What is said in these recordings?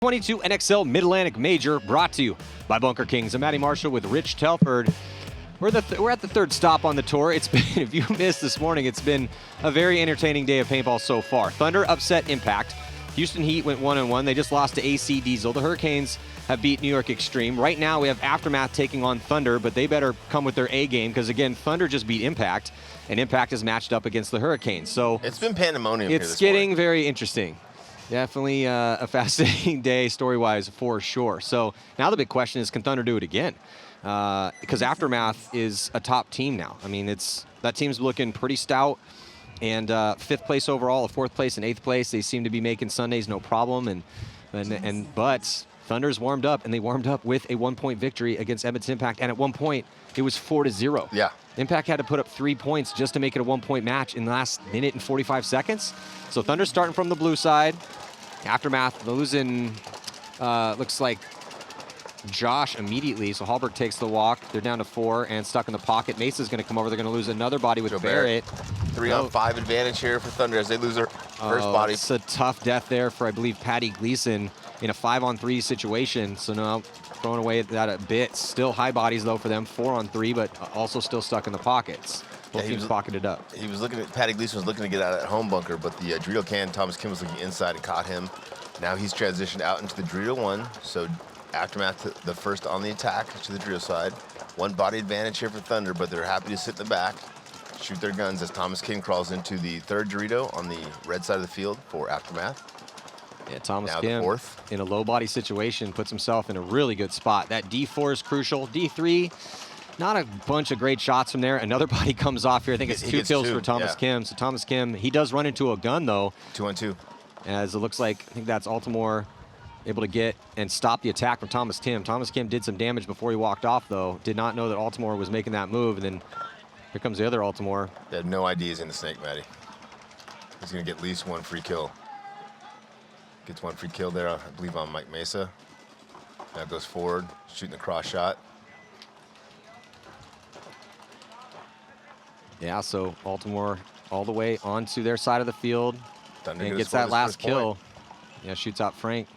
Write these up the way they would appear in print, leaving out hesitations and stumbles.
22 NXL Mid-Atlantic Major brought to you by Bunker Kings. I'm Matty Marshall with Rich Telford. We're at the third stop on the tour. It's been, if you missed this morning, it's been a very entertaining day of paintball so far. Thunder upset Impact. Houston Heat went 1-1. They just lost to AC Diesel. The Hurricanes have beat New York Extreme. Right now we have Aftermath taking on Thunder, but they better come with their A game because, again, Thunder just beat Impact, and Impact is matched up against the Hurricanes. So it's been pandemonium here this It's getting morning. very interesting. Definitely a fascinating day story-wise for sure. So now the big question is, can Thunder do it again? Because Aftermath is a top team now. I mean, that team's looking pretty stout. And 5th place overall, 4th place and 8th place. They seem to be making Sundays no problem. But Thunder's warmed up, and they warmed up with a 1-point victory against Edmonton Impact. And at one point, it was 4-0. Yeah. Impact had to put up 3 points just to make it a 1-point match in the last minute and 45 seconds. So Thunder's starting from the blue side. Aftermath losing, looks like Josh immediately. So Hallberg takes the walk. They're down to 4 and stuck in the pocket. Mesa's going to come over. They're going to lose another body with Barrett. 3-on-5 advantage here for Thunder as they lose their first body. It's a tough death there for, I believe, Patty Gleason in a 5-on-3 situation. So now throwing away that a bit. Still high bodies, though, for them. 4-on-3, but also still stuck in the pockets. Both teams pocketed up. He was looking at, Patty Gleason was looking to get out of that home bunker, but the Dorito can, Thomas Kim was looking inside and caught him. Now he's transitioned out into the Dorito 1. So Aftermath, the first on the attack to the Dorito side. 1 body advantage here for Thunder, but they're happy to sit in the back, shoot their guns as Thomas Kim crawls into the 3rd Dorito on the red side of the field for Aftermath. Yeah, Thomas now Kim, the 4th. in a low body situation, puts himself in a really good spot. That D4 is crucial. D3, not a bunch of great shots from there. Another body comes off here. I think it's 2 kills for Thomas Kim. So Thomas Kim, he does run into a gun, though. 2-on-2. As it looks like, I think that's Altimore able to get and stop the attack from Thomas Kim. Thomas Kim did some damage before he walked off, though. Did not know that Altimore was making that move. And then here comes the other Altimore. They had no ideas in the snake, Matty. He's going to get at least 1 free kill. Gets 1 free kill there, I believe, on Mike Mesa. Now goes forward, shooting the cross shot. Yeah, so Baltimore all the way onto their side of the field Thunder and gets that last kill. Yeah, shoots out Frank.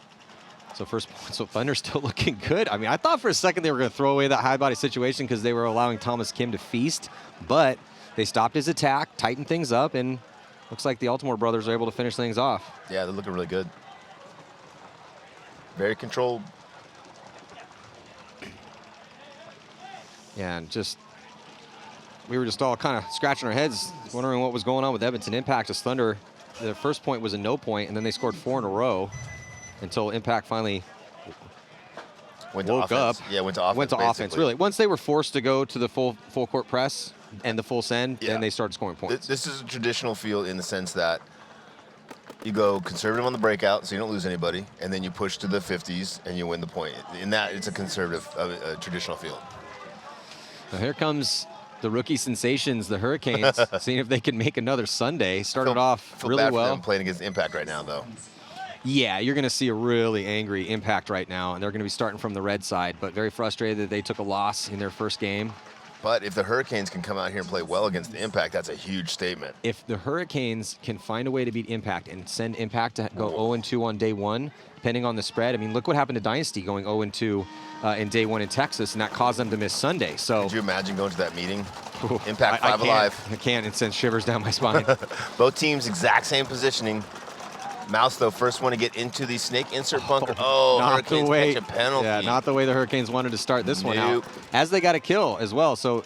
So first point, so Thunder's still looking good. I mean, I thought for a second they were going to throw away that high body situation because they were allowing Thomas Kim to feast, but they stopped his attack, tightened things up, and looks like the Altimore brothers are able to finish things off. Yeah, they're looking really good. Very controlled. Yeah, and we were just all kind of scratching our heads, wondering what was going on with Edmonton Impact as Thunder. Their first point was a no point, and then they scored 4 in a row until Impact finally woke up. Yeah, went to offense. Went to offense, really. Once they were forced to go to the full court press and the full send, then they started scoring points. This is a traditional field in the sense that you go conservative on the breakout so you don't lose anybody, and then you push to the 50s and you win the point. In that, it's a conservative, traditional field. Now here comes the rookie sensations, the Hurricanes, seeing if they can make another Sunday. Started off really bad well. For them playing against Impact right now, though. Yeah, you're going to see a really angry Impact right now, and they're going to be starting from the red side, but very frustrated that they took a loss in their first game. But if the Hurricanes can come out here and play well against the Impact, that's a huge statement. If the Hurricanes can find a way to beat Impact and send Impact to go 0-2 on day 1, depending on the spread. I mean, look what happened to Dynasty going 0-2 in day 1 in Texas, and that caused them to miss Sunday. So could you imagine going to that meeting? Ooh, Impact 5 alive. I can't. It sends shivers down my spine. Both teams exact same positioning. Mouse, though, first one to get into the snake insert bunker. Oh, Hurricanes catch a penalty. Yeah, not the way the Hurricanes wanted to start this one out. As they got a kill as well. So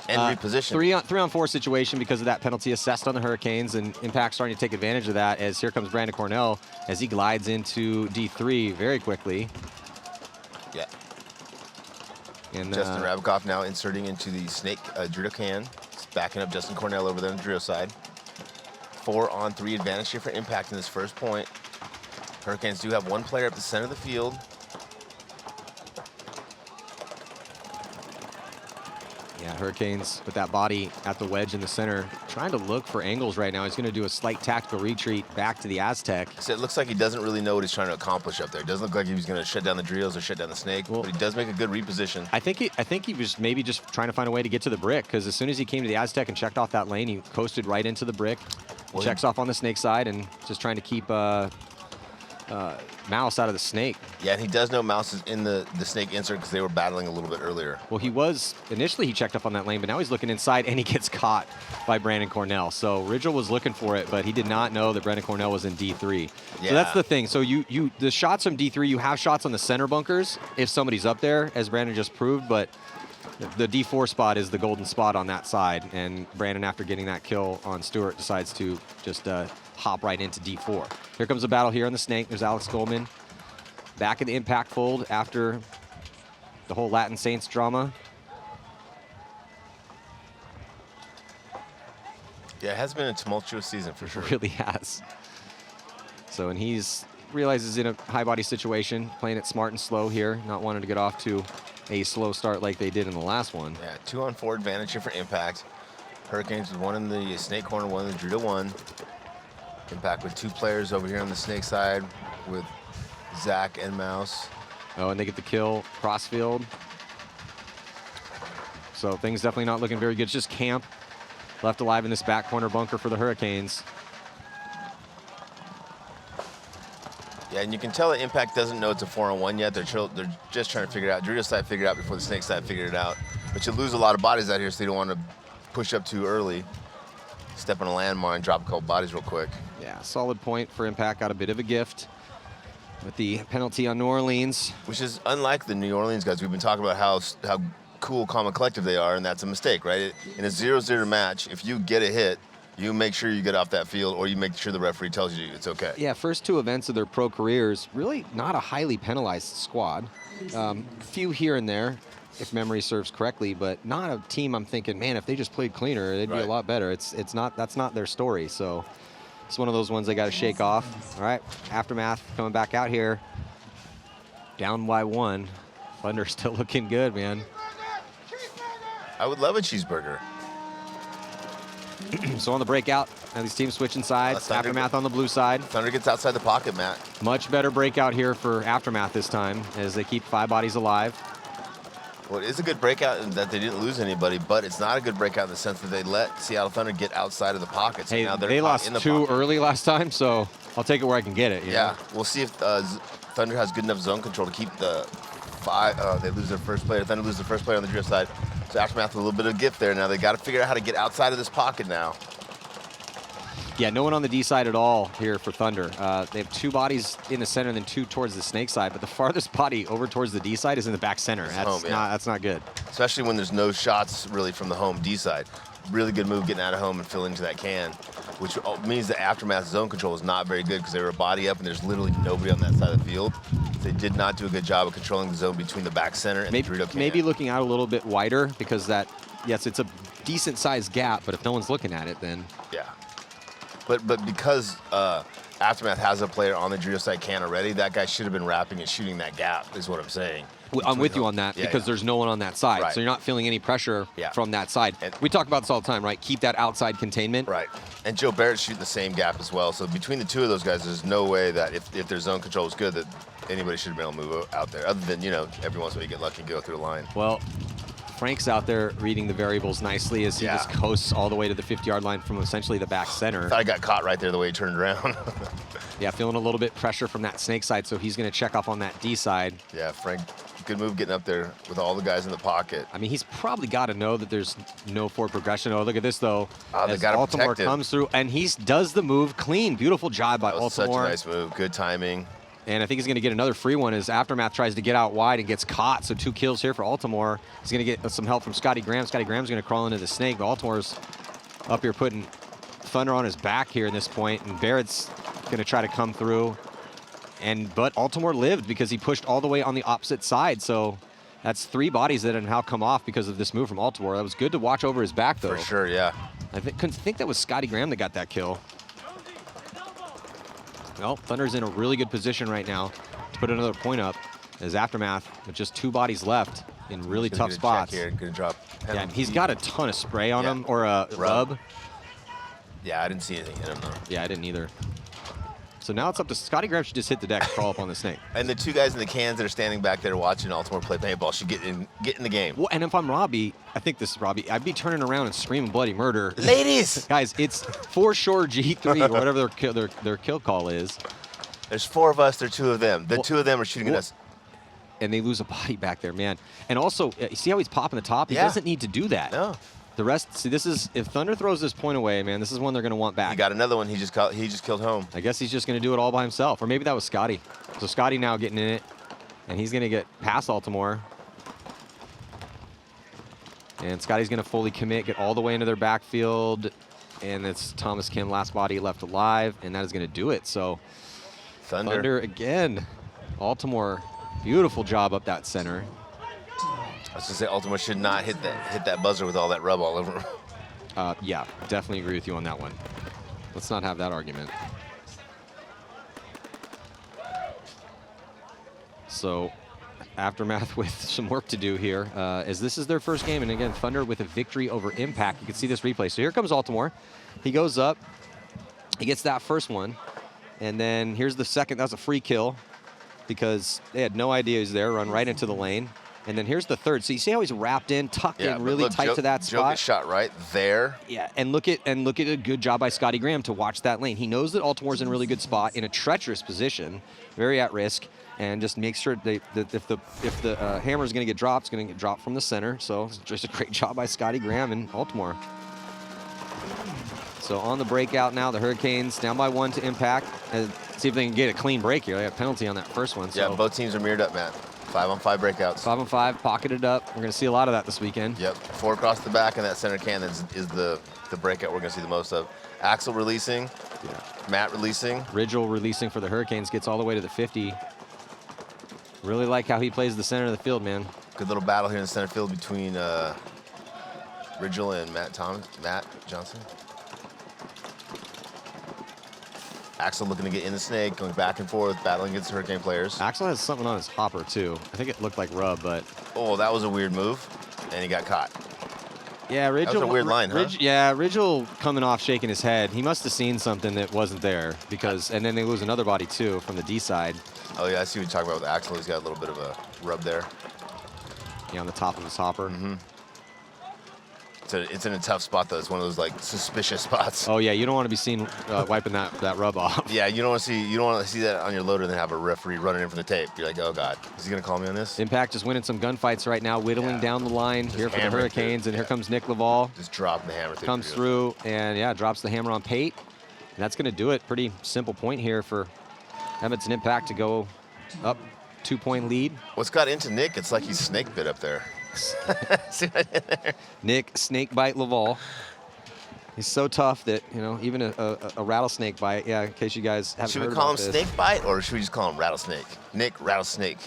and reposition. 3-on-4 situation because of that penalty assessed on the Hurricanes, and Impact starting to take advantage of that as here comes Brandon Cornell as he glides into D3 very quickly. Yeah. And Justin Rabikoff now inserting into the snake Dorito can. It's backing up Justin Cornell over there on the Dorito side. 4-on-3 advantage here for Impact in this first point. Hurricanes do have 1 player at the center of the field. Yeah, Hurricanes with that body at the wedge in the center, trying to look for angles right now. He's going to do a slight tactical retreat back to the Aztec. So it looks like he doesn't really know what he's trying to accomplish up there. It doesn't look like he was going to shut down the drills or shut down the snake, but he does make a good reposition. I think he was maybe just trying to find a way to get to the brick, because as soon as he came to the Aztec and checked off that lane, he coasted right into the brick. Checks off on the snake side and just trying to keep Mouse out of the snake. Yeah, and he does know Mouse is in the snake insert because they were battling a little bit earlier. Well, initially he checked up on that lane, but now he's looking inside and he gets caught by Brandon Cornell. So Rigel was looking for it, but he did not know that Brandon Cornell was in D3. Yeah. So that's the thing. So the shots from D3, you have shots on the center bunkers if somebody's up there, as Brandon just proved, but the D4 spot is the golden spot on that side. And Brandon, after getting that kill on Stewart, decides to just hop right into D4. Here comes a battle here on the snake. There's Alex Goldman back in the impact fold after the whole Latin Saints drama. Yeah, it has been a tumultuous season for sure. It really has. So, and he's realizes in a high body situation, playing it smart and slow here, not wanting to get off to a slow start like they did in the last one. Yeah, 2-on-4 advantage here for Impact. Hurricanes with one in the snake corner, one in the Dorito one. Impact with 2 players over here on the snake side with Zach and Mouse. Oh, and they get the kill crossfield. So things definitely not looking very good. It's just Camp left alive in this back corner bunker for the Hurricanes. Yeah, and you can tell that Impact doesn't know it's a 4-on-1 yet. They're just trying to figure it out. Dorito side figured it out before the snake side figured it out. But you lose a lot of bodies out here, so you don't want to push up too early. Step on a landmine, drop a couple bodies real quick. Yeah, solid point for Impact. Got a bit of a gift with the penalty on New Orleans. Which is unlike the New Orleans guys. We've been talking about how cool, calm, and collective they are, and that's a mistake, right? In a 0-0 match, if you get a hit, you make sure you get off that field, or you make sure the referee tells you it's okay. Yeah, first 2 events of their pro careers, really not a highly penalized squad. Few here and there, if memory serves correctly, but not a team I'm thinking, man, if they just played cleaner, they'd be a lot better. That's not their story. So it's one of those ones they got to shake off. All right, Aftermath coming back out here, down by 1. Thunder still looking good, man. I would love a cheeseburger. So on the breakout, now these teams switching sides. Aftermath on the blue side. Thunder gets outside the pocket, Matt. Much better breakout here for Aftermath this time, as they keep 5 bodies alive. Well, it is a good breakout in that they didn't lose anybody, but it's not a good breakout in the sense that they let Seattle Thunder get outside of the pocket. So Hey, now they lost in the 2 pocket. early last time, so I'll take it where I can get it. Yeah, we'll see if Thunder has good enough zone control to keep the 5. They lose their first player. Thunder lose the first player on the drift side. So Aftermath with a little bit of gift there. Now they got to figure out how to get outside of this pocket now. Yeah, no one on the D side at all here for Thunder. They have 2 bodies in the center and then 2 towards the snake side, but the farthest body over towards the D side is in the back center. That's not good. Especially when there's no shots really from the home D side. Really good move getting out of home and filling into that can, which means the Aftermath zone control is not very good because they were a body up and there's literally nobody on that side of the field. They did not do a good job of controlling the zone between the back center and the Dorito can. Maybe looking out a little bit wider because yes, it's a decent sized gap, but if no one's looking at it, then. Yeah. But because Aftermath has a player on the Dorito side can already, that guy should have been wrapping and shooting that gap, is what I'm saying. I'm with you on that because there's no one on that side. Right. So you're not feeling any pressure from that side. And we talk about this all the time, right? Keep that outside containment. Right. And Joe Barrett's shooting the same gap as well. So between the 2 of those guys, there's no way that if their zone control is good, that anybody should have been able to move out there. Other than, every once in a while you get lucky and go through the line. Well, Frank's out there reading the variables nicely as he just coasts all the way to the 50-yard line from essentially the back center. I thought I got caught right there the way he turned around. Yeah, feeling a little bit pressure from that snake side, so he's going to check off on that D side. Yeah, Frank, good move getting up there with all the guys in the pocket. I mean, he's probably got to know that there's no forward progression. Oh, look at this, though. They as got Baltimore comes through, and he does the move clean. Beautiful job by Baltimore. Such a nice move. Good timing. And I think he's going to get another free one as Aftermath tries to get out wide and gets caught. So 2 kills here for Baltimore. He's going to get some help from Scotty Graham. Scotty Graham's going to crawl into the snake. Baltimore's up here putting Thunder on his back here in this point, and Barrett's going to try to come through. But Baltimore lived because he pushed all the way on the opposite side. So that's 3 bodies that have now come off because of this move from Baltimore. That was good to watch over his back, though. For sure, yeah. I couldn't think that was Scotty Graham that got that kill. Well, Thunder's in a really good position right now to put another point up as Aftermath with just 2 bodies left in really tough spots. Here and gonna drop yeah, he's got a ton of spray on him, or a rub. Yeah, I didn't see anything. I don't know. Yeah, I didn't either. So now it's up to Scotty Graham should just hit the deck, crawl up on the snake. And the 2 guys in the cans that are standing back there watching Baltimore play paintball should get in the game. Well, and if I'm Robbie, I think this is Robbie, I'd be turning around and screaming bloody murder. Ladies! Guys, it's for sure G3 or whatever their kill call is. There's 4 of us, there are 2 of them. The 2 of them are shooting at us. And they lose a body back there, man. And also, you see how he's popping the top? He doesn't need to do that. No. The rest, see, this is, if Thunder throws this point away, man, this is one they're going to want back. He got another one. He just killed home. I guess he's just going to do it all by himself. Or maybe that was Scotty. So Scotty now getting in it. And he's going to get past Altimore. And Scotty's going to fully commit, get all the way into their backfield. And it's Thomas Kim, last body left alive. And that is going to do it. So Thunder again. Altimore, beautiful job up that center. I was going to say, Altimore should not hit that buzzer with all that rub all over him. Yeah, definitely agree with you on that one. Let's not have that argument. So, Aftermath with some work to do here, as this is their first game, and again, Thunder with a victory over Impact. You can see this replay. So here comes Altimore. He goes up. He gets that first one. And then here's the second. That was a free kill because they had no idea he was there. Run right into the lane. And then here's the third. So you see how he's wrapped in, tucked in, really tight to that spot. Joe gets shot right there. Yeah, and look at a good job by Scotty Graham to watch that lane. He knows that Altimore's in a really good spot, in a treacherous position, very at risk, and just makes sure that if the hammer is going to get dropped, it's going to get dropped from the center. So it's just a great job by Scotty Graham and Altimore. So on the breakout now, the Hurricanes down by 1 to Impact. And see if they can get a clean break here. They have a penalty on that first one. So. Yeah, both teams are mirrored up, Matt. 5-on-5 breakouts. 5-on-5, pocketed up. We're going to see a lot of that this weekend. Yep, 4 across the back, and that center can is the breakout we're going to see the most of. Axel releasing, Matt releasing. Ridgel releasing for the Hurricanes, gets all the way to the 50. Really like how he plays the center of the field, man. Good little battle here in the center field between Ridgel and Matt Johnson. Axel looking to get in the snake, going back and forth, battling against Hurricane players. Axel has something on his hopper, too. I think it looked like rub, but... Oh, that was a weird move, and he got caught. Yeah, Ridgel... That was a weird line, huh? Yeah, Ridgel coming off, shaking his head. He must have seen something that wasn't there, because... And then they lose another body, too, from the D side. Oh, yeah, I see what you're talking about with Axel. He's got a little bit of a rub there. Yeah, on the top of his hopper. Mm-hmm. It's in a tough spot, though. It's one of those, like, suspicious spots. Oh, yeah, you don't want to be seen wiping that rub off. Yeah, you don't want to see that on your loader and then have a referee running in from the tape. You're like, oh, God, is he going to call me on this? Impact is winning some gunfights right now, whittling down the line here for the Hurricanes. And here comes Nick Laval. Just dropping the hammer. Comes through and, yeah, drops the hammer on Pate. And that's going to do it. Pretty simple point here for Edmonton Impact to go up 2-point lead. What's got into Nick? It's like he's snake bit up there. See what I did there? Nick Snakebite Laval. He's so tough that, you know, even a rattlesnake bite, yeah, in case you guys haven't heard about this. Should we call him Snakebite or should we just call him Rattlesnake? Nick Rattlesnake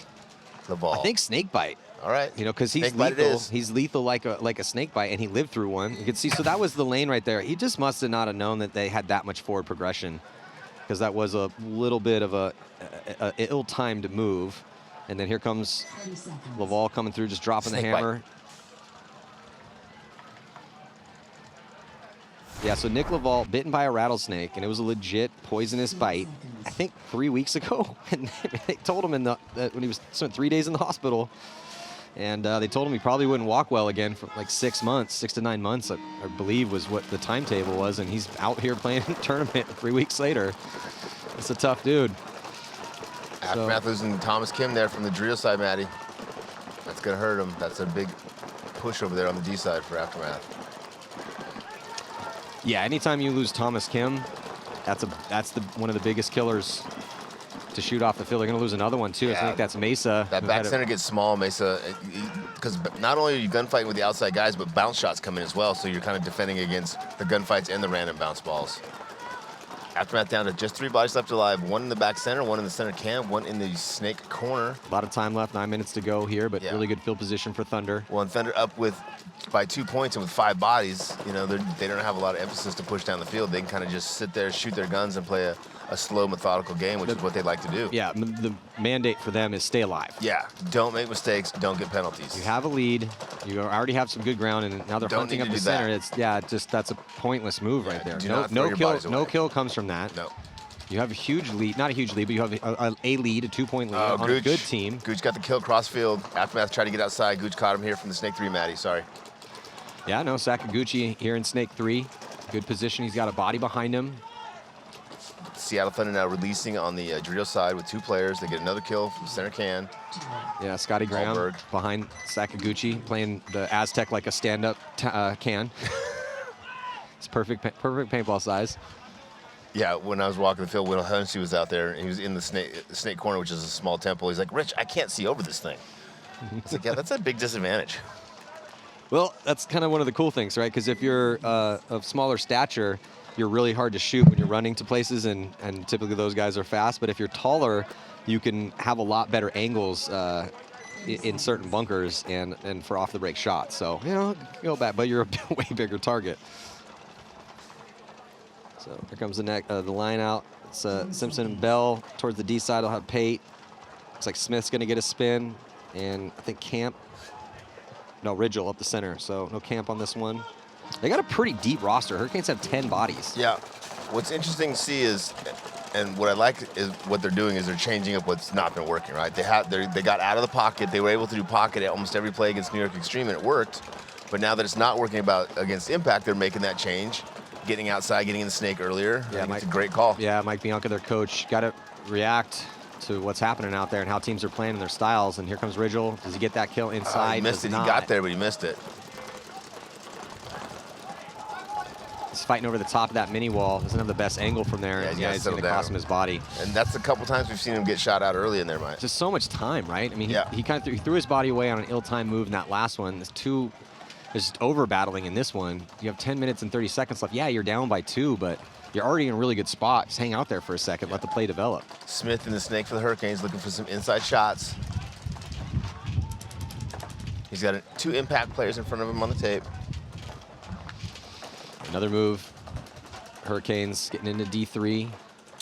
Laval. I think Snakebite. All right. You know, because he's lethal. He's lethal like a snake bite, and he lived through one. You can see, so that was the lane right there. He just must have not have known that they had that much forward progression, because that was a little bit of a ill-timed move. And then here comes Laval coming through, just dropping the hammer. Yeah, so Nick Laval bitten by a rattlesnake, and it was a legit poisonous bite, I think 3 weeks ago. And they told him when he was spent 3 days in the hospital. And they told him he probably wouldn't walk well again for like 6 months, 6 to 9 months, I believe was what the timetable was. And he's out here playing in a tournament 3 weeks later. It's a tough dude. Aftermath losing Thomas Kim there from the drill side, Matty. That's going to hurt him. That's a big push over there on the D side for Aftermath. Yeah, anytime you lose Thomas Kim, that's one of the biggest killers to shoot off the field. They're going to lose another one, too. Yeah. I think that's Mesa. That back center gets small, Mesa, because not only are you gunfighting with the outside guys, but bounce shots come in as well, so you're kind of defending against the gunfights and the random bounce balls. Aftermath down to just 3 bodies left alive. 1 in the back center, 1 in the center cam, 1 in the snake corner. A lot of time left, 9 minutes to go here, but really good field position for Thunder. Well, and Thunder up by 2 points and with 5 bodies, you know, they don't have a lot of emphasis to push down the field. They can kind of just sit there, shoot their guns, and play a slow, methodical game, which is what they like to do. Yeah, the mandate for them is stay alive. Yeah, don't make mistakes, don't get penalties. You have a lead, you already have some good ground, and now they're hunting up the center. That's a pointless move right there. No kill comes from that. No. You have a huge lead, not a huge lead, but you have a lead, a 2-point lead on a good team. Gooch got the kill crossfield. Aftermath tried to get outside. Gooch caught him here from the Snake 3, Matty. Sorry. Yeah, no, Sakaguchi here in Snake 3. Good position. He's got a body behind him. Seattle Thunder now releasing on the Dorito side with 2 players. They get another kill from center can. Yeah, Scotty Graham Hallberg behind Sakaguchi, playing the Aztec like a stand-up can. It's perfect paintball size. Yeah, when I was walking the field, Will Hennessy was out there, and he was in the snake corner, which is a small temple. He's like, Rich, I can't see over this thing. It's like, yeah, that's a big disadvantage. Well, that's kind of one of the cool things, right? Because if you're of smaller stature, you're really hard to shoot when you're running to places, and typically those guys are fast. But if you're taller, you can have a lot better angles in certain bunkers and for off-the-break shots. So, you know, go back, but you're a way bigger target. So here comes the line out. It's Simpson and Bell towards the D side. I'll have Pate. Looks like Smith's going to get a spin, and I think Camp. No, Ridgel up the center. So no Camp on this one. They got a pretty deep roster. Hurricanes have 10 bodies. Yeah. What's interesting to see is, and what I like is what they're doing is they're changing up what's not been working, right? They got out of the pocket. They were able to do pocket at almost every play against New York Extreme, and it worked. But now that it's not working against Impact, they're making that change, getting outside, getting in the snake earlier. Yeah, it's a great call. Yeah, Mike Bianca, their coach, got to react to what's happening out there and how teams are playing and their styles. And here comes Ridgel. Does he get that kill inside? He missed it. He got there, but he missed it. He's fighting over the top of that mini wall. Doesn't have the best angle from there. Yeah, he's going to cost him his body. And that's a couple times we've seen him get shot out early in there, Mike. Just so much time, right? I mean, he kind of threw his body away on an ill-timed move in that last one. There's just over battling in this one. You have 10 minutes and 30 seconds left. Yeah, you're down by 2, but you're already in a really good spot. Just hang out there for a second. Let the play develop. Smith in the snake for the Hurricanes, looking for some inside shots. He's got 2 Impact players in front of him on the tape. Another move. Hurricanes getting into D3.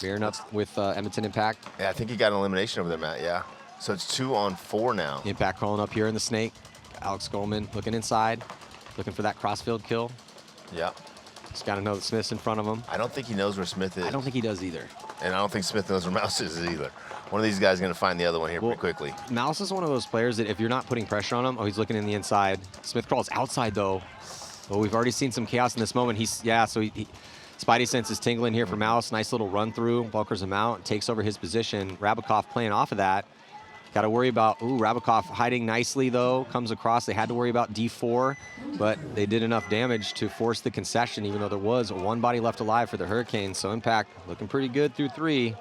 Bearing up with Edmonton Impact. Yeah, I think he got an elimination over there, Matt, yeah. So it's 2 on 4 now. Impact calling up here in the snake. Alex Goldman looking inside, looking for that crossfield kill. Yeah. He's got to know that Smith's in front of him. I don't think he knows where Smith is. I don't think he does either. And I don't think Smith knows where Mouse is either. One of these guys is going to find the other one here pretty quickly. Mouse is one of those players that if you're not putting pressure on him, he's looking in the inside. Smith crawls outside, though. Well, we've already seen some chaos in this moment. Spidey sense is tingling here for Mouse. Nice little run through, bunkers him out, takes over his position. Rabikov playing off of that. Got to worry about, Rabikov hiding nicely, though. Comes across. They had to worry about D4, but they did enough damage to force the concession, even though there was 1 body left alive for the Hurricanes. So Impact looking pretty good through 3.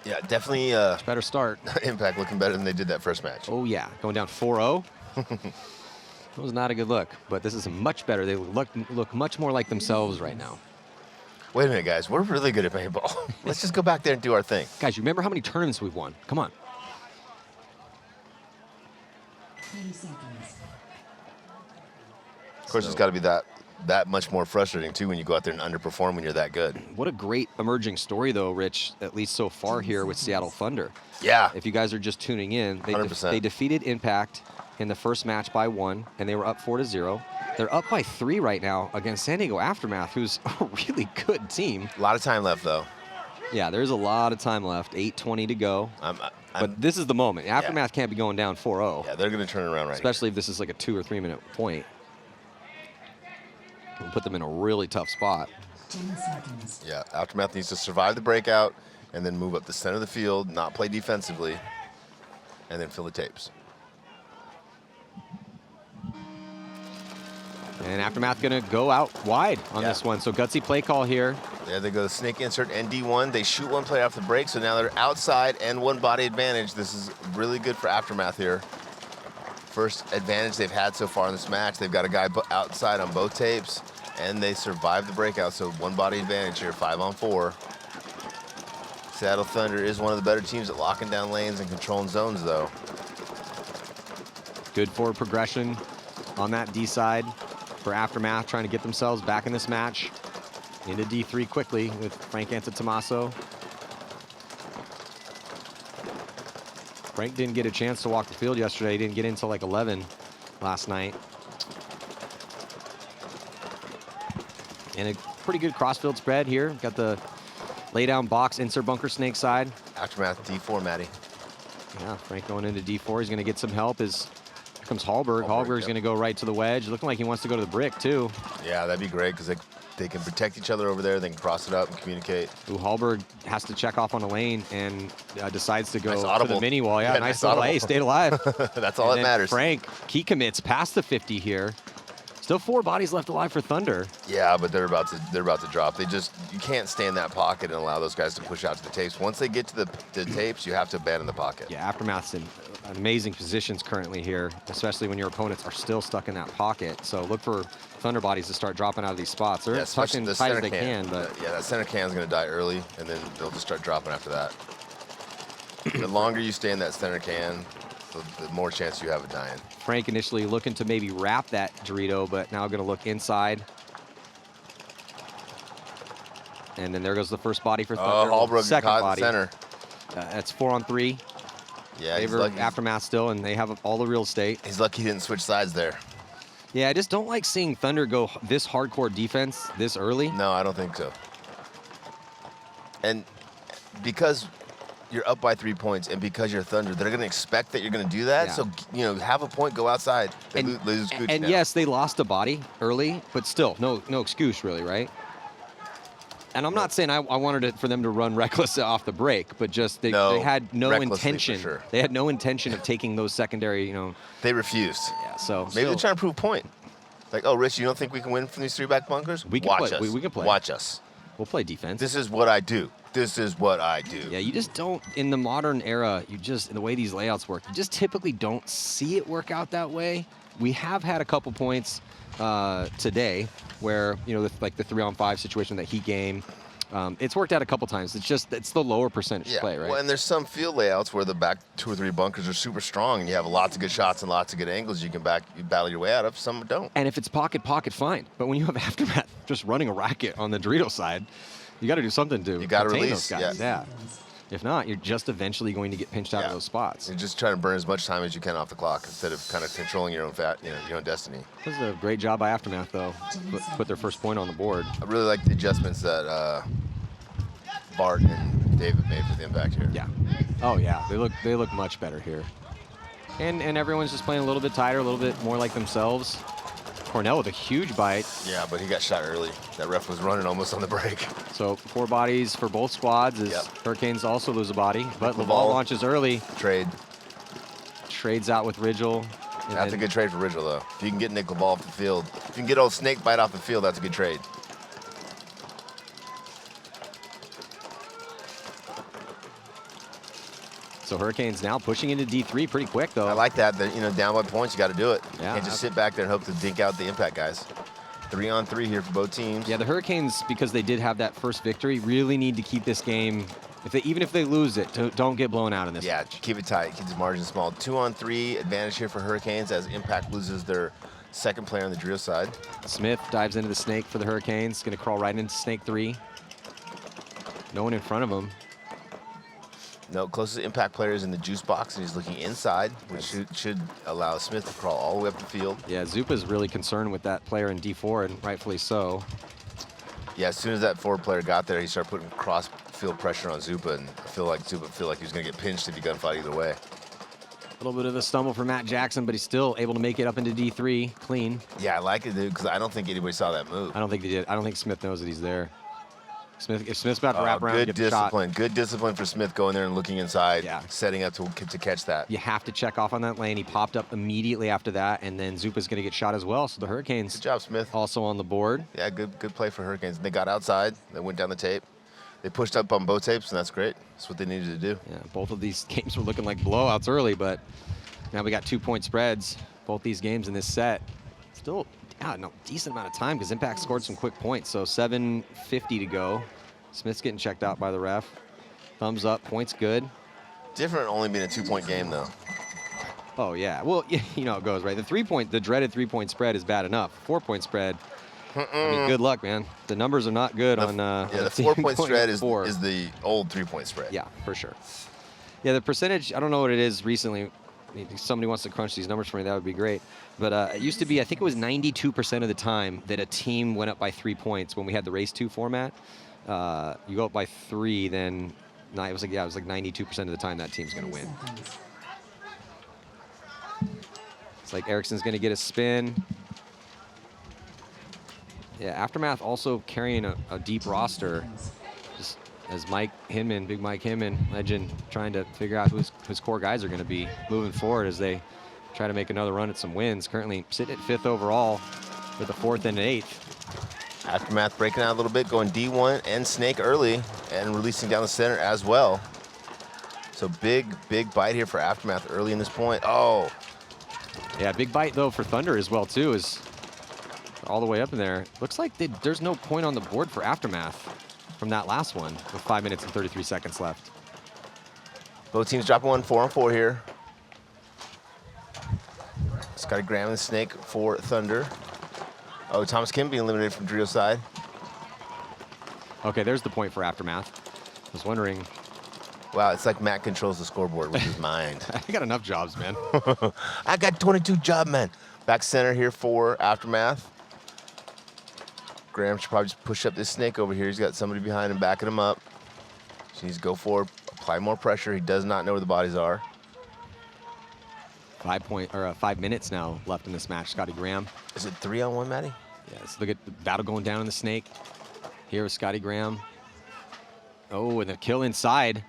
Yeah, definitely. Better start. Impact looking better than they did that first match. Oh, yeah. Going down 4-0. That was not a good look, but this is much better. They look much more like themselves right now. Wait a minute, guys. We're really good at paintball. Let's just go back there and do our thing. Guys, you remember how many tournaments we've won? Come on. 20 seconds. Of course, it's got to be that much more frustrating, too, when you go out there and underperform when you're that good. What a great emerging story, though, Rich, at least so far here with Seattle Thunder. Yeah. If you guys are just tuning in, they 100%. Defeated Impact in the first match by 1, and they were up 4-0. They're up by 3 right now against San Diego Aftermath, who's a really good team. A lot of time left, though. Yeah, there's a lot of time left. 8:20 to go. But this is the moment. Aftermath can't be going down 4-0. Yeah, they're going to turn it around right Especially if this is like a 2 or 3 minute point. It'll put them in a really tough spot. 10 seconds. Yeah, Aftermath needs to survive the breakout and then move up the center of the field, not play defensively, and then fill the tapes. And Aftermath going to go out wide on this one. So gutsy play call here. Yeah, they go snake insert and D1. They shoot 1 player off the break, so now they're outside and 1 body advantage. This is really good for Aftermath here. First advantage they've had so far in this match. They've got a guy outside on both tapes, and they survived the breakout, so 1 body advantage here, 5 on 4. Seattle Thunder is one of the better teams at locking down lanes and controlling zones, though. Good forward progression on that D side for Aftermath, trying to get themselves back in this match. Into D3 quickly with Frank Antetomaso. Frank didn't get a chance to walk the field yesterday. He didn't get in until like 11 last night. And a pretty good crossfield spread here. Got the lay down box, insert bunker snake side. Aftermath D4, Matty. Yeah, Frank going into D4. He's going to get some help. Here comes Hallberg. Hallberg's going to go right to the wedge. Looking like he wants to go to the brick, too. Yeah, that'd be great because they can protect each other over there. They can cross it up and communicate. Ooh, Hallberg has to check off on a lane and decides to go Nice to audible. the mini wall. Yeah, Yeah, nice nice little audible. A, stayed alive. That's all And that then matters. Frank, he commits past the 50 here. Still 4 bodies left alive for Thunder. Yeah, but they're about to drop. You can't stay in that pocket and allow those guys to push out to the tapes. Once they get to the tapes, you have to abandon the pocket. Yeah, Aftermath's in amazing positions currently here, especially when your opponents are still stuck in that pocket. So look for Thunder bodies to start dropping out of these spots. They're tucked in as tight as they can, but yeah, that center can is going to die early, and then they'll just start dropping after that. The longer you stay in that center can, the more chance you have of dying. Frank initially looking to maybe wrap that Dorito, but now going to look inside. And then there goes the first body for Thunder. Hallberg Second caught body. center. That's 4 on 3. Yeah, he's Favor lucky. Aftermath still, and they have all the real estate. He's lucky he didn't switch sides there. Yeah, I just don't like seeing Thunder go this hardcore defense this early. No, I don't think so. And because you're up by 3 points, and because you're Thunder, they're going to expect that you're going to do that. Yeah. So, have a point, go outside. They And, lose Gooch and now. yes, they lost a body early, but still, no excuse really, right? And I'm not saying I wanted it for them to run reckless off the break, but just they had no recklessly for intention. sure. They had no intention of taking those secondary, They refused. Yeah, so Maybe they're trying to prove a point. Like, oh, Rich, you don't think we can win from these 3-back bunkers? We can Watch play. us. We can play. Watch us. We'll play defense. This is what I do. This is what I do. Yeah, you just don't, in the modern era, in the way these layouts work, you just typically don't see it work out that way. We have had a couple points today where, like the 3-on-5 situation, that Heat game, it's worked out a couple times. It's the lower percentage play, right? Well, and there's some field layouts where the back 2 or 3 bunkers are super strong, and you have lots of good shots and lots of good angles you can battle your way out of. Some don't. And if it's pocket, fine. But when you have Aftermath just running a racket on the Dorito side, you got to do something to gotta contain release, those guys. yeah. If not, you're just eventually going to get pinched out of those spots. You're just trying to burn as much time as you can off the clock instead of kind of controlling your own your own destiny. This is a great job by Aftermath, though. Put their first point on the board. I really like the adjustments that Bart and David made for the impact here. Yeah. Oh yeah, they look much better here. And everyone's just playing a little bit tighter, a little bit more like themselves. Cornell with a huge bite. Yeah, but he got shot early. That ref was running almost on the break. So 4 bodies for both squads as Hurricanes also lose a body. But Laval launches early. Trade. Trades out with Rigel. That's a good trade for Rigel, though. If you can get Nick Laval off the field, if you can get old Snake Bite off the field, that's a good trade. So Hurricanes now pushing into D3 pretty quick, though. I like that. Down by points, you got to do it. Yeah. You can't just sit back there and hope to dink out the impact guys. 3-on-3 here for both teams. Yeah, the Hurricanes, because they did have that first victory, really need to keep this game. Even if they lose it, don't get blown out in this. Yeah, keep it tight. Keep the margin small. 2-on-3 advantage here for Hurricanes as Impact loses their second player on the Drio side. Smith dives into the Snake for the Hurricanes. Going to crawl right into Snake 3. No one in front of him. No, closest Impact player is in the juice box, and he's looking inside, which should allow Smith to crawl all the way up the field. Yeah, Zupa's really concerned with that player in D4, and rightfully so. Yeah, as soon as that forward player got there, he started putting cross-field pressure on Zupa, and I feel like Zupa he was going to get pinched if he gunfight either way. A little bit of a stumble for Matt Jackson, but he's still able to make it up into D3 clean. Yeah, I like it, dude, because I don't think anybody saw that move. I don't think they did. I don't think Smith knows that he's there. If Smith's about to wrap around and good get the shot, discipline. Good discipline for Smith going there and looking inside, Yeah. setting up to catch that. you have to check off on that lane. He popped up immediately after that, and then Zupa's going to get shot as well. So the Hurricanes Good job, Smith. also on the board. Yeah, good play for Hurricanes. They got outside. They went down the tape. They pushed up on both tapes, and that's great. That's what they needed to do. Yeah, both of these games were looking like blowouts early, but now we got 2-point spreads. Both these games in this set. Still, decent amount of time because Impact scored some quick points. So 7:50 to go. Smith's getting checked out by the ref. Thumbs up, points good. Different only being a 2-point game, though. Oh, yeah. Well, you know how it goes, right? The dreaded 3-point spread is bad enough. 4-point spread, I mean, good luck, man. The numbers are not good on Yeah, the team 4-point going spread is 4. the old 3-point spread. Yeah, for sure. Yeah, the percentage, I don't know what it is recently. If somebody wants to crunch these numbers for me, that would be great. But it used to be, I think it was 92% of the time that a team went up by 3 points when we had the race 2 format. You go up by 3, then it was like 92% of the time that team's going to win. It's like Ericsson's going to get a spin. Yeah, Aftermath also carrying a deep roster. Just as Mike Hinman, Big Mike Hinman, legend, trying to figure out who his core guys are going to be moving forward as they try to make another run at some wins. Currently sitting at 5th overall with a 4th and an 8th. Aftermath breaking out a little bit, going D1 and Snake early and releasing down the center as well. So big bite here for Aftermath early in this point. Oh. Yeah, big bite though for Thunder as well too, is all the way up in there. Looks like there's no point on the board for Aftermath from that last one with 5 minutes and 33 seconds left. Both teams dropping one 4-on-4 here. Scotty Graham and Snake for Thunder. Oh, Thomas Kim being eliminated from Drio's side. Okay, there's the point for Aftermath. I was wondering. Wow, it's like Matt controls the scoreboard with his mind. I got enough jobs, man. I got 22 job, man. Back center here for Aftermath. Graham should probably just push up this Snake over here. He's got somebody behind him backing him up. So he needs to go forward, apply more pressure. He does not know where the bodies are. 5 minutes now left in this match. Scotty Graham. Is it 3-on-1, Matty? Yes, look at the battle going down in the Snake. Here with Scotty Graham. Oh, and the kill inside.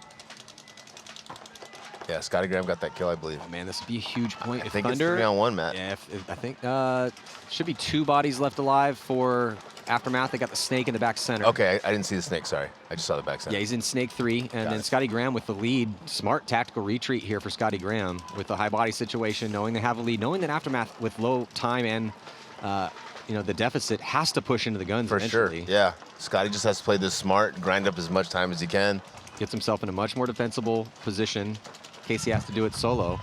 Yeah, Scotty Graham got that kill, I believe. Oh man, this would be a huge point. I If think Thunder, it's 3-on-1, Matt. Yeah, I think should be 2 bodies left alive for Aftermath. They got the Snake in the back center. Okay, I didn't see the Snake, sorry. I just saw the back center. Yeah, he's in Snake 3, and then Scotty Graham with the lead. Smart tactical retreat here for Scotty Graham with the high body situation, knowing they have a lead, knowing that Aftermath with low time and the deficit has to push into the guns For eventually. sure, yeah. Scotty just has to play this smart, grind up as much time as he can. Gets himself in a much more defensible position in case he has to do it solo.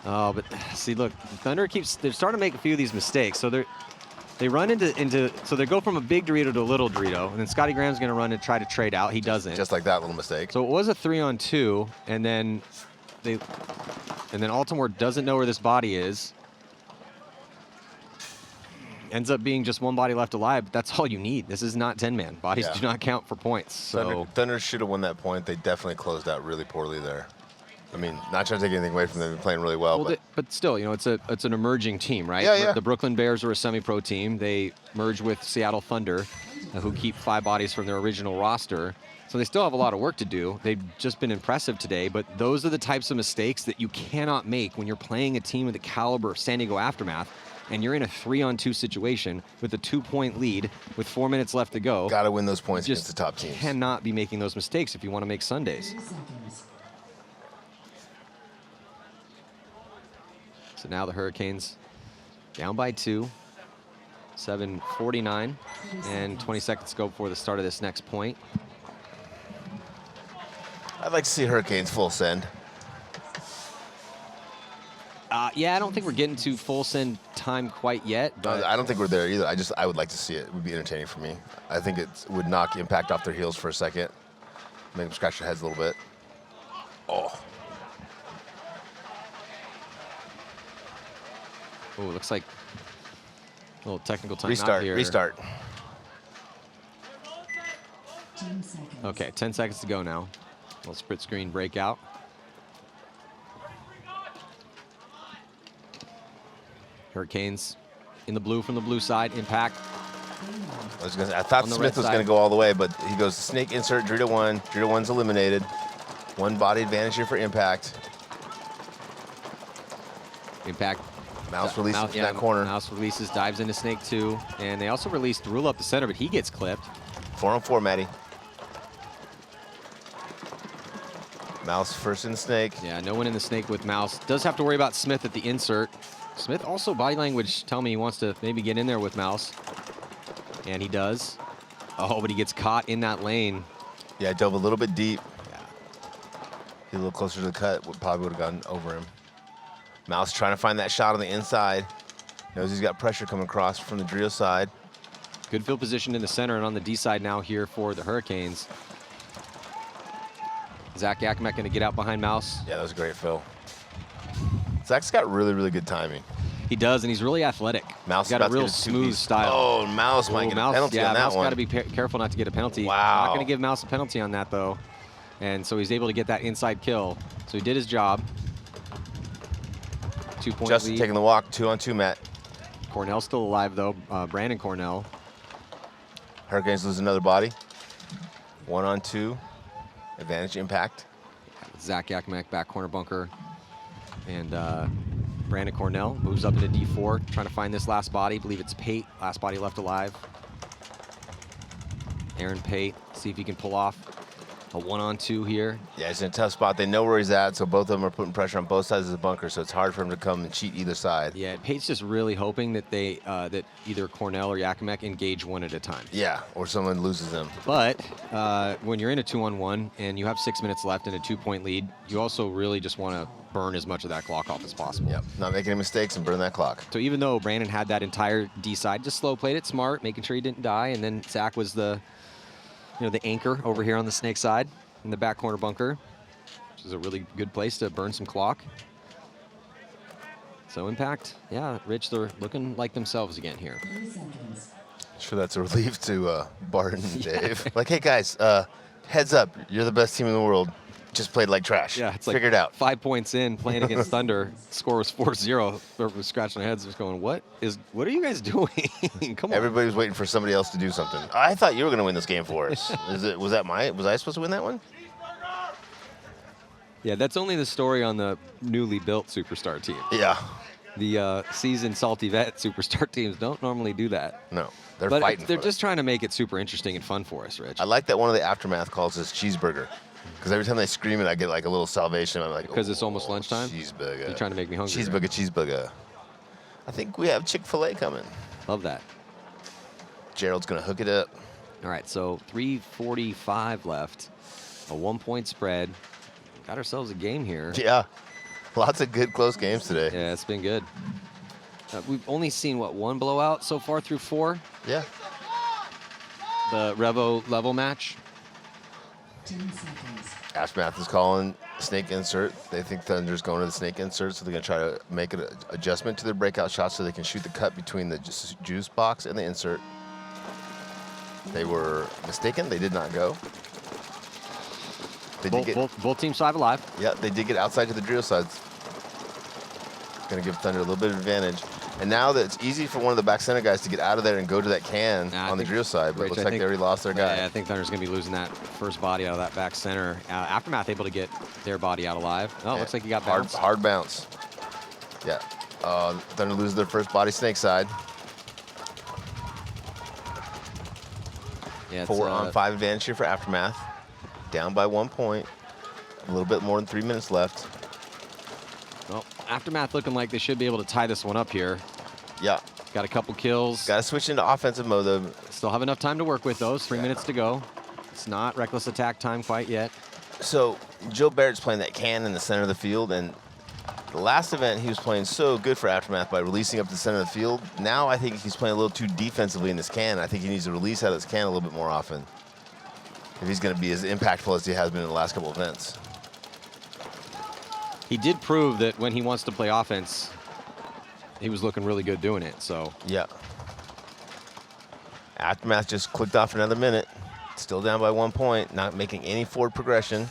Oh, but see, look, Thunder they're starting to make a few of these mistakes. So they run into so they go from a big Dorito to a little Dorito, and then Scotty Graham's going to run and try to trade out. He doesn't. Just like that little mistake. So it was a 3-on-2, and then Altimore doesn't know where this body is. Ends up being just 1 body left alive, but that's all you need. This is not 10-man. Bodies do not count for points. So Thunder should have won that point. They definitely closed out really poorly there. I mean, not trying to take anything away from them. They're playing really well. But still, it's an emerging team, right? Yeah. The Brooklyn Bears are a semi-pro team. They merge with Seattle Thunder, who keep 5 bodies from their original roster. So they still have a lot of work to do. They've just been impressive today, but those are the types of mistakes that you cannot make when you're playing a team of the caliber of San Diego Aftermath, and you're in a 3-on-2 situation with a 2-point lead with 4 minutes left to go. Got to win those points You against the top teams. Cannot be making those mistakes if you want to make Sundays. 30 seconds. So now the Hurricanes down by 2, 7:49, and 20 seconds to go before the start of this next point. I'd like to see Hurricanes full send. Yeah, I don't think we're getting to full send time quite yet, but I don't think we're there either. I would like to see it. It would be entertaining for me. I think it would knock Impact off their heels for a second. Make them scratch their heads a little bit. Oh. oh, looks like a little technical time Restart, here. restart. 10 seconds. Okay, 10 seconds to go now. Little split screen breakout. Hurricanes in the blue from the blue side. Impact. I thought On the Smith red was side. going to go all the way, but he goes Snake insert, Dorito 1. Dorito 1's eliminated. 1 body advantage here for Impact. Impact. Mouse releases from that corner. Mouse releases, dives into Snake 2. And they also released Rule up the center, but he gets clipped. 4-on-4, Matty. Mouse first in Snake. Yeah, no one in the Snake with Mouse. Does have to worry about Smith at the insert. Smith also, body language, tell me he wants to maybe get in there with Mouse. And he does. Oh, but he gets caught in that lane. Yeah, dove a little bit deep. Yeah. He a little closer to the cut, probably would have gotten over him. Mouse trying to find that shot on the inside. Knows he's got pressure coming across from the Drio side. Good field position in the center and on the D side now here for the Hurricanes. Zach Yakmak going to get out behind Mouse. Yeah, that was a great fill. Zach's got really, really good timing. He does, and he's really athletic. Mouse He's got a about to real get a smooth two-piece. style. Oh, Mouse might get a penalty on that Mouse one. got to be careful not to get a penalty. Wow. Not going to give Mouse a penalty on that, though. And so he's able to get that inside kill. So he did his job. 2-point Justin lead. taking the walk, 2-on-2, Matt. Cornell's still alive, though. Brandon Cornell. Hurricanes lose another body. 1-on-2. Advantage impact. Zach Yakmak, back corner bunker. And Brandon Cornell moves up into D4, trying to find this last body. I believe it's Pate, last body left alive. Aaron Pate, see if he can pull off a 1-on-2 here. Yeah, he's in a tough spot. They know where he's at, so both of them are putting pressure on both sides of the bunker, so it's hard for him to come and cheat either side. Yeah, Pate's just really hoping that they that either Cornell or Yakmak engage one at a time. Yeah, or someone loses them. But when you're in a 2-on-1 and you have 6 minutes left and a 2-point lead, you also really just want to burn as much of that clock off as possible. Yep, not making any mistakes and burn that clock. So even though Brandon had that entire D side, just slow played it smart, making sure he didn't die, and then Zach was the the anchor over here on the snake side in the back corner bunker, which is a really good place to burn some clock. So Impact, yeah, Rich, they're looking like themselves again here. 3 seconds. Sure, that's a relief to Barton and Dave. Like, hey guys, heads up, you're the best team in the world. Just played like trash. Yeah, it's like figured out. 5 points in, playing against Thunder. Score was 4-0. We're scratching our heads, just going, what are you guys doing? Come on. Everybody was waiting for somebody else to do something. I thought you were going to win this game for us. Was I supposed to win that one? Yeah, that's only the story on the newly built Superstar team. Yeah. The seasoned Salty Vet Superstar teams don't normally do that. No, they're But fighting. they're for just trying to make it super interesting and fun for us, Rich. I like that one of the Aftermath calls this cheeseburger. Because every time they scream it, I get like a little salvation. I'm like, Because it's almost lunchtime? Cheeseburger. You're trying to make me hungry. Cheeseburger, cheeseburger. I think we have Chick-fil-A coming. Love that. Gerald's going to hook it up. All right, so 3:45 left. A 1-point spread. Got ourselves a game here. Yeah. Lots of good close games today. Yeah, it's been good. We've only seen, what, 1 blowout so far through 4? Yeah. The Revo level match. 10 seconds. Aftermath is calling snake insert. They think Thunder's going to the snake insert, so they're going to try to make an adjustment to their breakout shot so they can shoot the cut between the juice box and the insert. They were mistaken. They did not go. They did Both teams 5 alive. Yeah, they did get outside to the drill sides. Going to give Thunder a little bit of advantage. And now that it's easy for one of the back center guys to get out of there and go to that can on the drill side, but it looks like they already lost their guy. Yeah, I think Thunder's going to be losing that first body out of that back center. Aftermath able to get their body out alive. Oh, Yeah. looks like he got bounced. Hard bounce. Yeah. Thunder loses their first body snake side. Yeah, 4-on-5 advantage here for Aftermath. Down by 1 point. A little bit more than 3 minutes left. Well, Aftermath looking like they should be able to tie this one up here. Yeah. Got a couple kills. Got to switch into offensive mode, though. Still have enough time to work with those. 3 minutes to go. It's not reckless attack time quite yet. So Joe Barrett's playing that can in the center of the field, and the last event he was playing so good for Aftermath by releasing up to the center of the field. Now I think he's playing a little too defensively in this can. I think he needs to release out of this can a little bit more often if he's going to be as impactful as he has been in the last couple events. He did prove that when he wants to play offense, he was looking really good doing it. So Yeah. Aftermath just clicked off another minute. Still down by 1 point, not making any forward progression.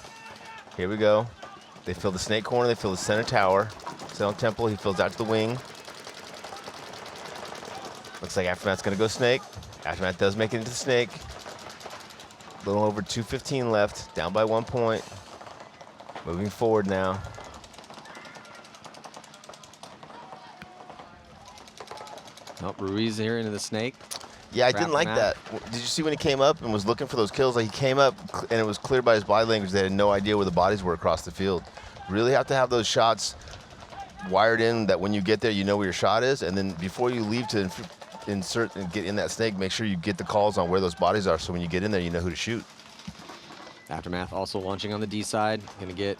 Here we go. They fill the snake corner, they fill the center tower. Center temple, he fills out to the wing. Looks like Aftermath's gonna go snake. Aftermath does make it into the snake. A little over 2:15 left, down by 1 point. Moving forward now. oh, Ruiz here into the snake. Yeah, I didn't like that. Aftermath. Did you see when he came up and was looking for those kills? Like, he came up and it was clear by his body language they had no idea where the bodies were across the field. Really have to have those shots wired in that when you get there, you know where your shot is. And then before you leave to insert and get in that snake, make sure you get the calls on where those bodies are so when you get in there, you know who to shoot. Aftermath also launching on the D side. Going to get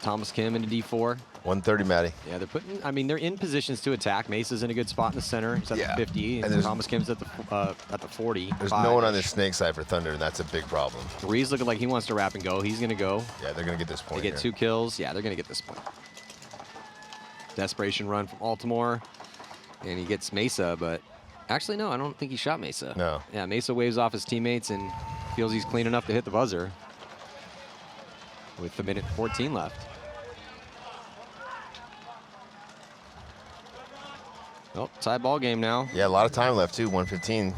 Thomas Kim into D4. 130, Matty. Yeah, they're in positions to attack. Mesa's in a good spot in the center. He's at Yeah. the 50, And and Thomas Kim's at the 40. There's no one on this snake side for Thunder, and that's a big problem. Ruiz looking like he wants to wrap and go. He's going to go. Yeah, they're going to get this point They get here. 2 kills. Yeah, they're going to get this point. Desperation run from Altimore. And he gets Mesa, but actually, no, I don't think he shot Mesa. No. Yeah, Mesa waves off his teammates and feels he's clean enough to hit the buzzer with a minute 14 left. Well, tie ball game now. Yeah, a lot of time left, too, 1:15.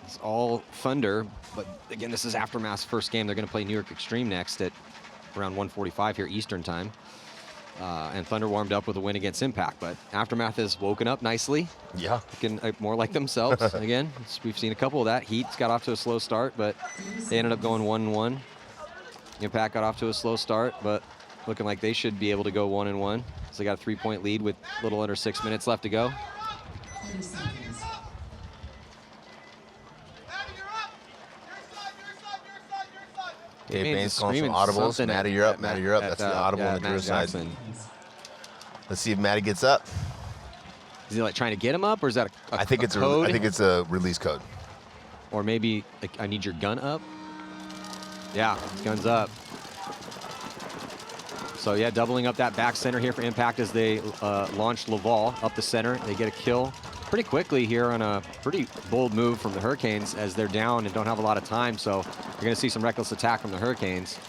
It's all Thunder, but again, this is Aftermath's first game. They're going to play New York Extreme next at around 1:45 here Eastern time. And Thunder warmed up with a win against Impact, but Aftermath has woken up nicely. Yeah. Looking more like themselves again. We've seen a couple of that. Heat's got off to a slow start, but they ended up going 1-1. Impact got off to a slow start, but looking like they should be able to go 1-1. So they got a 3-point lead with a little under 6 minutes left to go. 30 seconds. Dave Baines calling screaming some audibles. something Matty, at- you're up. at Matty, Matt- you're up. at, That's the audible yeah, on the Matt Drew side. Jackson. Let's see if Matty gets up. Is he like trying to get him up, or is that a I think it's code? I think it's a release code. Or maybe like, I need your gun up. Yeah, gun's up. So yeah, doubling up that back center here for Impact as they launch Laval up the center. They get a kill pretty quickly here on a pretty bold move from the Hurricanes as they're down and don't have a lot of time. So you're going to see some reckless attack from the Hurricanes.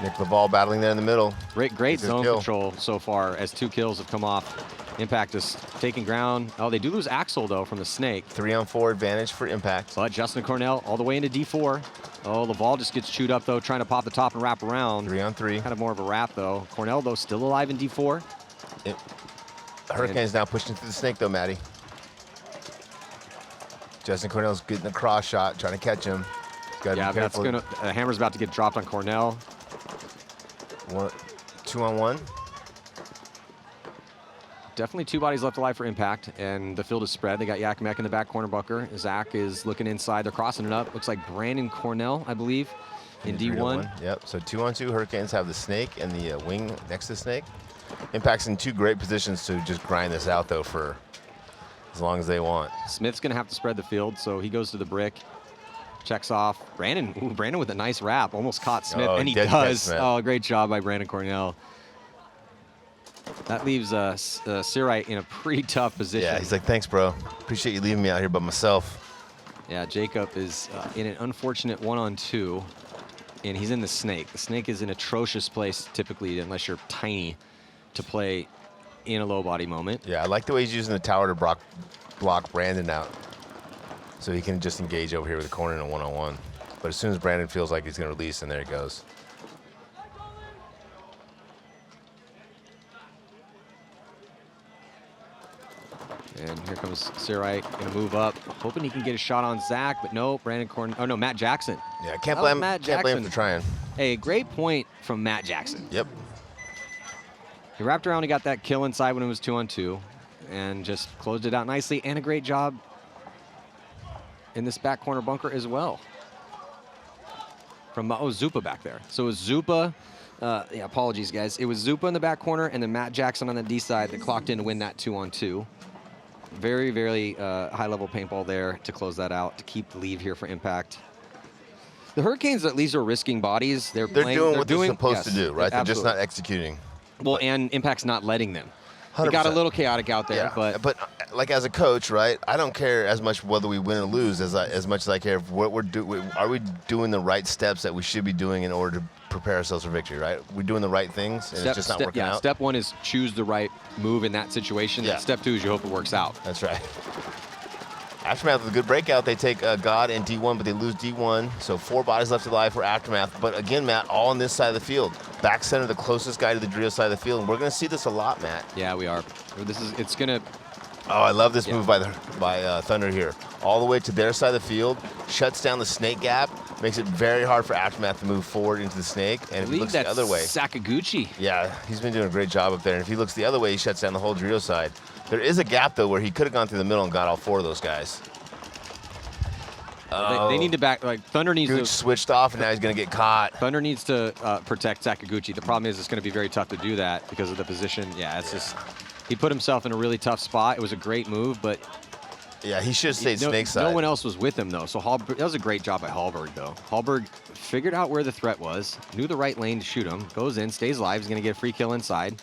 Nick Laval battling there in the middle. Great Gets his zone kill. control so far as 2 kills have come off. Impact is taking ground. Oh, they do lose Axel though from the Snake. 3-on-4 advantage for Impact. But Justin Cornell all the way into D4. Oh, Laval just gets chewed up though, trying to pop the top and wrap around. 3-on-3. Kind of more of a wrap though. Cornell though still alive in D4. Hurricanes now pushing through the Snake though, Matty. Justin Cornell's getting a cross shot, trying to catch him. Gotta Yeah, be that's careful. gonna. Hammer's about to get dropped on Cornell. 2-on-1. Definitely 2 bodies left alive for Impact, and the field is spread. They got Yakmek in the back corner bunker. Zach is looking inside. They're crossing it up. Looks like Brandon Cornell, I believe, in D1. Yep, so 2-on-2. Hurricanes have the Snake and the wing next to the Snake. Impact's in 2 great positions to just grind this out, though, for as long as they want. Smith's gonna have to spread the field, so he goes to the brick. Checks off. Brandon, ooh, Brandon with a nice wrap. Almost caught Smith, Oh, and he dead catch, does. Smith. Oh, great job by Brandon Cornell. That leaves Sirite in a pretty tough position. Yeah, he's like, thanks, bro. Appreciate you leaving me out here by myself. Yeah, Jacob is in an unfortunate 1-on-2, and he's in the Snake. The Snake is an atrocious place, typically, unless you're tiny, to play in a low body moment. Yeah, I like the way he's using the tower to block Brandon out, so he can just engage over here with the corner in a 1-on-1. But as soon as Brandon feels like he's going to release, and there he goes. And here comes Sirite, gonna move up, hoping he can get a shot on Zach, but no, Matt Jackson. Yeah, can't That was blame Matt can't blame him Jackson. for trying. Hey, great point from Matt Jackson. Yep. He wrapped around and got that kill inside when it was 2-on-2 and just closed it out nicely, and a great job in this back corner bunker as well. From Zupa back there. So it was Zupa, yeah, apologies guys. It was Zupa in the back corner and then Matt Jackson on the D side that clocked in to win that 2-on-2. Very, very high level paintball there to close that out, to keep the lead here for Impact. The Hurricanes at least are risking bodies. They're playing, doing what they're supposed to yes, do, right? They're just absolutely. not executing. Well, and Impact's not letting them. It got a 100%. little chaotic out there, Yeah, but like as a coach, right? I don't care as much whether we win or lose as much as I care if what we're doing. Are we doing the right steps that we should be doing in order to prepare ourselves for victory? Right? We're doing the right things, and it's just not working out. Step 1 is choose the right move in that situation. Yeah. Step 2 is you hope it works out. That's right. Aftermath with a good breakout. They take God and D1, but they lose D1. So 4 bodies left alive for Aftermath. But again, Matt, all on this side of the field. Back center, the closest guy to the drill side of the field. And we're going to see this a lot, Matt. Yeah, we are. It's gonna. Oh, I love this Yeah. move by Thunder here. All the way to their side of the field, shuts down the Snake gap, makes it very hard for Aftermath to move forward into the Snake. And if he looks the other way, Sakaguchi. yeah, he's been doing a great job up there. And if he looks the other way, he shuts down the whole drill side. There is a gap, though, where he could have gone through the middle and got all 4 of those guys. They need to back. Like Thunder needs Gooch to. switched off, and now he's going to get caught. Thunder needs to protect Sakaguchi. The problem is it's going to be very tough to do that because of the position. Yeah, it's just he put himself in a really tough spot. It was a great move, but Yeah, he should have stayed Snake side. no one else was with him though. So that was a great job by Hallberg though. Hallberg figured out where the threat was, knew the right lane to shoot him, goes in, stays alive. He's going to get a free kill inside.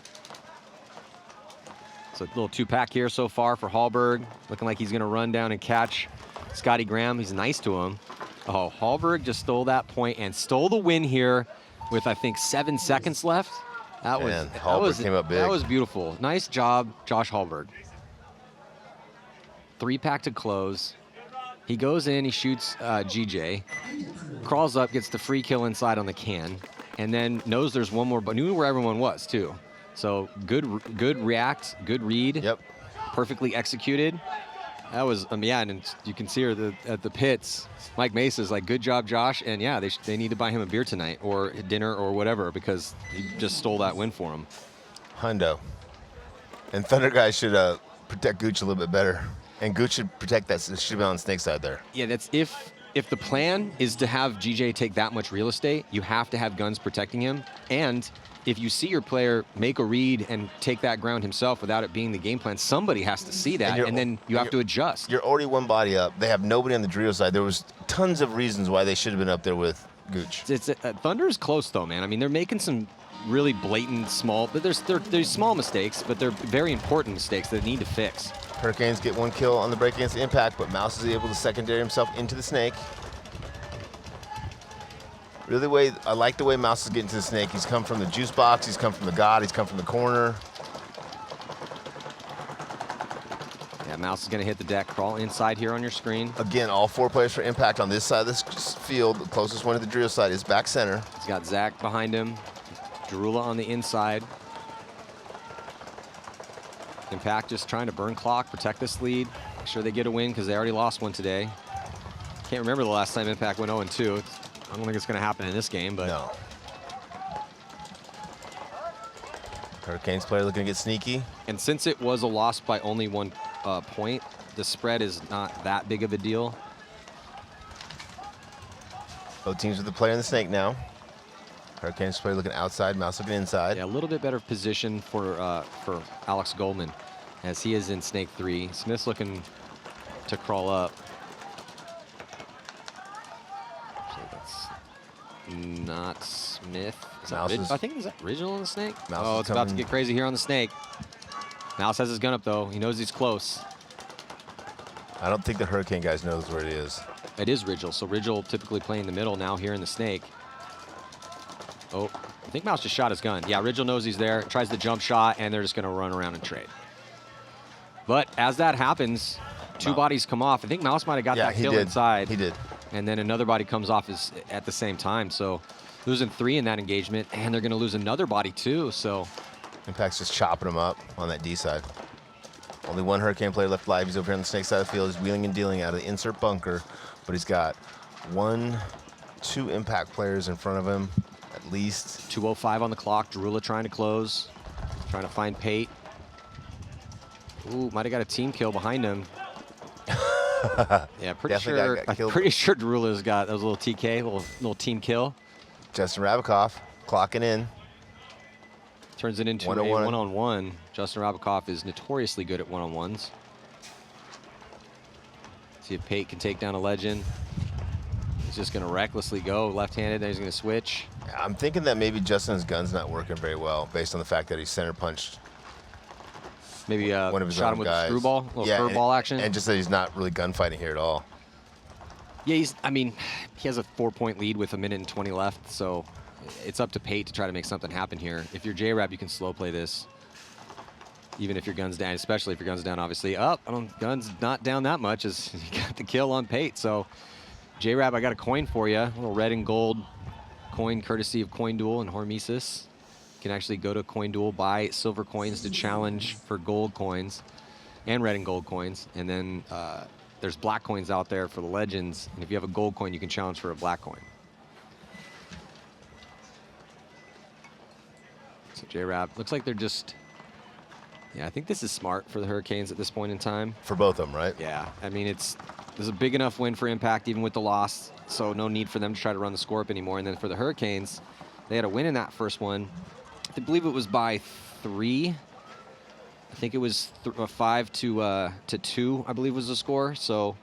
So a little 2-pack here so far for Hallberg. Looking like he's going to run down and catch Scotty Graham. He's nice to him. Oh, Hallberg just stole that point and stole the win here with, I think, 7 seconds left. Man, Hallberg came up big. That was beautiful. Nice job, Josh Hallberg. 3-pack to close. He goes in, he shoots GJ, crawls up, gets the free kill inside on the can, and then knows there's one more, but knew where everyone was too. So good react, good read. Yep. Perfectly executed. That was, yeah, and you can see her at the pits. Mike Mesa's like, good job, Josh. And yeah, they need to buy him a beer tonight or dinner or whatever because he just stole that win for him. Hundo. And Thunder guys should protect Gooch a little bit better. And Gooch should protect that. Should be on the snake side there. Yeah, that's if the plan is to have GJ take that much real estate, you have to have guns protecting him. And if you see your player make a read and take that ground himself without it being the game plan, somebody has to see that, and then you have to adjust. You're already one body up. They have nobody on the Dorito side. There was tons of reasons why they should have been up there with Gooch. Thunder is close, though, man. I mean, they're making some really blatant small, but there's small mistakes, but they're very important mistakes that they need to fix. Hurricanes get one kill on the break against Impact, but Mouse is able to secondary himself into the snake. Really, I like the way Mouse is getting to the snake. He's come from the juice box. He's come from the God. He's come from the corner. Yeah, Mouse is going to hit the deck. Crawl inside here on your screen. Again, all 4 players for Impact on this side of this field. The closest one to the Drill side is back center. He's got Zach behind him. Jarula on the inside. Impact just trying to burn clock, protect this lead. Make sure they get a win because they already lost one today. Can't remember the last time Impact went 0-2. I don't think it's going to happen in this game, but no. Hurricanes player looking to get sneaky. And since it was a loss by only 1 point, the spread is not that big of a deal. Both teams with the player in the snake now. Hurricanes player looking outside, Mouse looking inside. Yeah, a little bit better position for Alex Goldman as he is in snake 3. Smith's looking to crawl up. Not Smith. I think is that Original in the snake? Mouse it's about to get crazy here on the snake. Mouse has his gun up though. He knows he's close. I don't think the Hurricane guys knows where it is. It is Rigel, so Rigel typically playing in the middle now here in the snake. Oh, I think Mouse just shot his gun. Yeah, Rigel knows he's there, tries the jump shot, and they're just gonna run around and trade. But as that happens, 2 bodies come off. I think Mouse might have got that kill inside. He did. And then another body comes off at the same time. So losing 3 in that engagement, and they're going to lose another body too. So Impact's just chopping them up on that D side. Only 1 Hurricane player left alive. He's over here on the snake side of the field. He's wheeling and dealing out of the insert bunker, but he's got 2 Impact players in front of him, at least. 2:05 on the clock. Jarula trying to close, trying to find Pate. Ooh, might have got a team kill behind him. Yeah, pretty sure. I'm pretty sure Darula's got that was a little TK, little team kill. Justin Rabikoff clocking in. Turns it into a one-on-one. Justin Rabikoff is notoriously good at one-on-ones. See if Pate can take down a legend. He's just going to recklessly go left-handed. Then he's going to switch. I'm thinking that maybe Justin's gun's not working very well based on the fact that he center punched. Maybe one of his shot him with a screwball, a little curveball action. And just that he's not really gunfighting here at all. Yeah, he has a 4-point lead with 1:20 minutes left, so it's up to Pate to try to make something happen here. If you're J-Rab, you can slow play this, even if your gun's down, especially if your gun's down, obviously. Gun's not down that much as you got the kill on Pate. So J-Rab, I got a coin for you, a little red and gold coin courtesy of Coin Duel and Hormesis. You can actually go to Coin Duel, buy silver coins to challenge for gold coins and red and gold coins. And then there's black coins out there for the legends. And if you have a gold coin, you can challenge for a black coin. So J-Rab, looks like they're just, I think this is smart for the Hurricanes at this point in time. For both of them, right? Yeah, I mean, this is a big enough win for Impact even with the loss. So no need for them to try to run the score up anymore. And then for the Hurricanes, they had a win in that first one. I believe it was by 3. I think it was 5 to 2, I believe was the score. So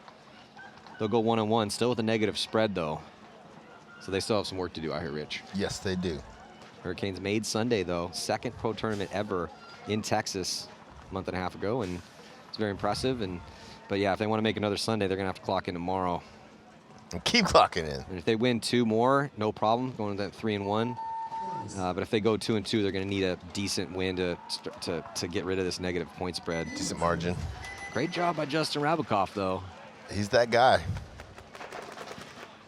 they'll go 1-1, still with a negative spread though. So they still have some work to do out here, Rich. Yes, they do. Hurricanes made Sunday though, 2nd pro tournament ever in Texas a month and a half ago, and it's very impressive. But yeah, if they want to make another Sunday, they're gonna have to clock in tomorrow. And keep clocking in. And if they win 2 more, no problem, going to that 3-1. But if they go 2-2, they're going to need a decent win to get rid of this negative point spread. Decent margin. Great job by Justin Rabikoff, though. He's that guy.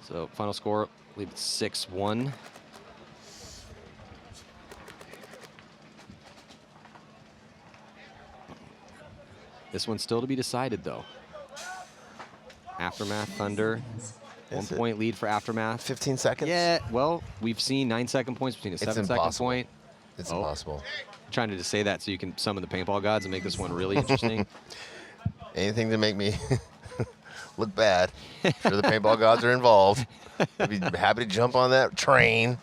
So final score, I believe it's 6-1. This one's still to be decided, though. Aftermath, Thunder. Is 1 it? point lead for Aftermath. 15 seconds? Yeah, well, we've seen 9-second points between a 7-second impossible. point. It's Oh. impossible. I'm trying to just say that so you can summon the paintball gods and make this one really interesting. Anything to make me look bad. Sure, the paintball gods are involved. I'd be happy to jump on that train.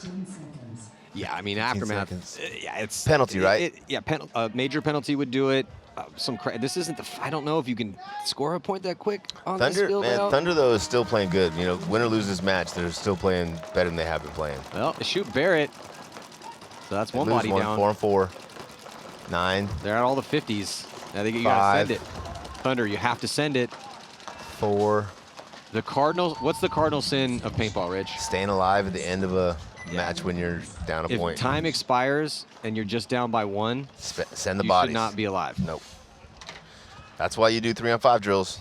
10 seconds. Yeah, I mean, Aftermath. seconds. Yeah, it's Penalty, right? Yeah, major penalty would do it. This isn't the. I don't know if you can score a point that quick on this Thunder, field man, layout. Thunder though is still playing good. You know, win or lose this match, they're still playing better than they have been playing. Well, they shoot Barrett. So that's They one lose body down. 4 and 4. 9, They're at all the 50s. I think you gotta send 5. it. Thunder, you have to send it. 4. The Cardinals. What's the cardinal sin of paintball, Rich? Staying alive at the end of a match when you're down a If point. time expires and you're just down by 1, Send the you bodies. should not be alive. Nope. That's why you do 3-on-5 drills.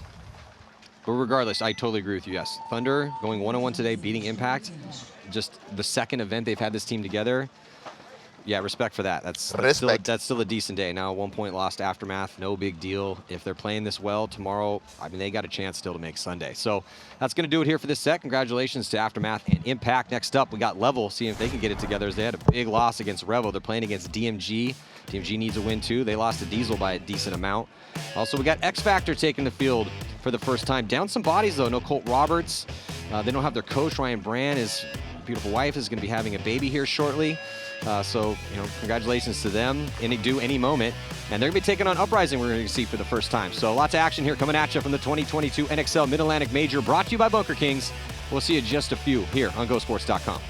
But regardless, I totally agree with you. Yes, Thunder going 1-on-1 today, beating Impact. Just the second event they've had this team together. Yeah, respect for that. That's still a decent day. Now 1 point lost to Aftermath, no big deal. If they're playing this well tomorrow, I mean, they got a chance still to make Sunday. So that's going to do it here for this set. Congratulations to Aftermath and Impact. Next up, we got Level, seeing if they can get it together, as they had a big loss against Revo. They're playing against DMG. DMG needs a win too. They lost to Diesel by a decent amount. Also, we got X Factor taking the field for the first time. Down some bodies though. No Colt Roberts. They don't have their coach, Ryan Brand. His beautiful wife is going to be having a baby here shortly. So, you know, congratulations to them. Any moment. And they're going to be taking on Uprising, we're going to see for the first time. So lots of action here coming at you from the 2022 NXL Mid-Atlantic Major, brought to you by Bunker Kings. We'll see you in just a few here on GoSports.com.